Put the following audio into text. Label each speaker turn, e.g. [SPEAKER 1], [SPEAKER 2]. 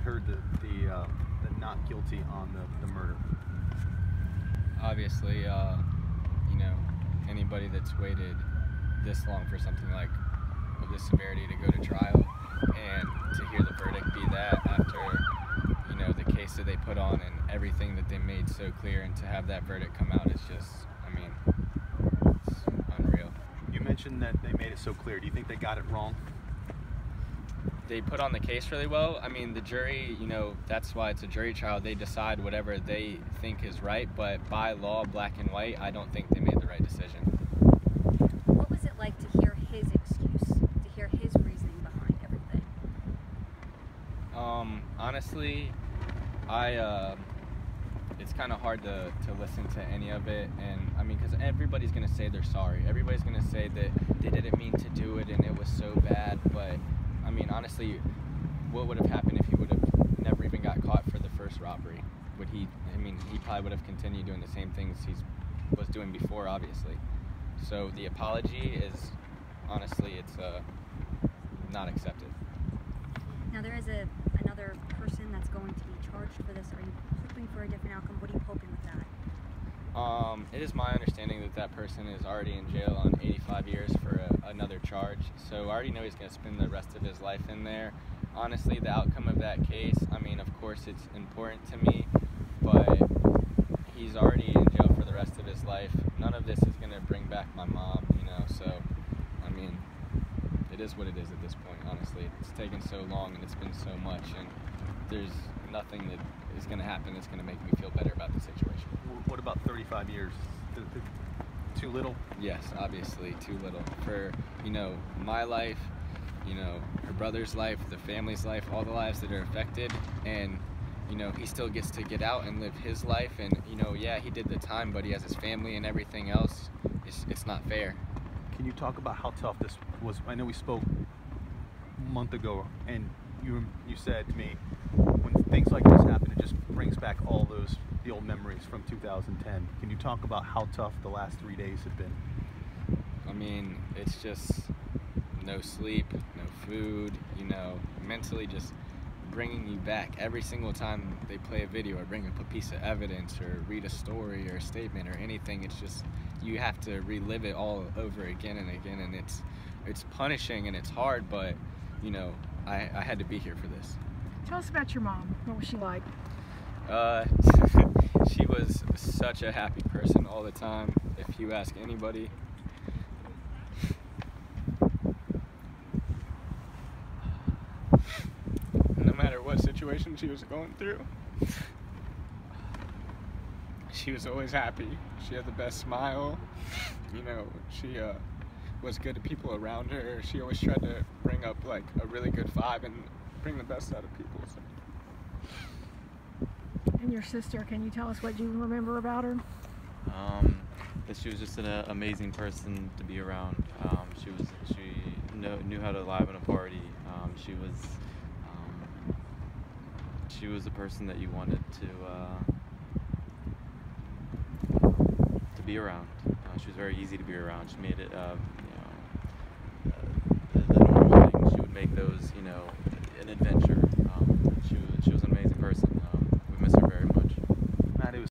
[SPEAKER 1] heard the not guilty on the murder?
[SPEAKER 2] Obviously, you know, anybody that's waited this long for something like of this severity to go to trial, and to hear the verdict be that after, you know, the case that they put on and everything that they made so clear, and to have that verdict come out is just, I mean, it's unreal.
[SPEAKER 1] You mentioned that they made it so clear. Do you think they got it wrong?
[SPEAKER 2] They put on the case really well. I mean, the jury, you know, that's why it's a jury trial. They decide whatever they think is right, but by law, black and white, I don't think they made the right decision.
[SPEAKER 3] What was it like to hear his excuse, to hear his reasoning behind everything?
[SPEAKER 2] Honestly, it's kind of hard to listen to any of it, and I mean, because everybody's gonna say they're sorry. Everybody's gonna say that they didn't mean to do it and it was so bad, but I mean, honestly, what would have happened if he would have never even got caught for the first robbery? Would he, I mean, he probably would have continued doing the same things he was doing before, obviously. So the apology is, honestly, it's not accepted.
[SPEAKER 3] Now there is another person that's going to be charged for this. Are you hoping for a different outcome? What are you hoping with that?
[SPEAKER 2] It is my understanding that that person is already in jail on 85 years for another charge. So I already know he's going to spend the rest of his life in there. Honestly, the outcome of that case, I mean, of course it's important to me, but he's already in jail for the rest of his life. None of this is going to bring back my mom, you know, so, I mean, it is what it is at this point, honestly. It's taken so long and it's been so much, and there's nothing that is going to happen that's going to make me feel better about the situation.
[SPEAKER 1] What about 35 years? Too little?
[SPEAKER 2] Yes, obviously, too little. For, you know, my life, you know, her brother's life, the family's life, all the lives that are affected, and, you know, he still gets to get out and live his life, and, you know, yeah, he did the time, but he has his family and everything else. It's not fair.
[SPEAKER 1] Can you talk about how tough this was? I know we spoke a month ago, and you said to me, when things like this happen, it just brings back all the old memories from 2010. Can you talk about how tough the last 3 days have been?
[SPEAKER 2] I mean, it's just no sleep, no food, you know, mentally just bringing you back. Every single time they play a video or bring up a piece of evidence or read a story or a statement or anything, it's just, you have to relive it all over again and again, and it's punishing and it's hard, but, you know, I had to be here for this.
[SPEAKER 4] Tell us about your mom. What was she like?
[SPEAKER 2] She was such a happy person all the time. If you ask anybody, no matter what situation she was going through, she was always happy. She had the best smile. You know, she was good to people around her. She always tried to bring up like a really good vibe and bring the best out of people. So.
[SPEAKER 4] And your sister, can you tell us what you remember about her?
[SPEAKER 5] That she was just an amazing person to be around. She knew how to liven a party. She was a person that you wanted to be around. She was very easy to be around. She made it, you know, the normal things. She would make those, you know, an adventure. She was an amazing person.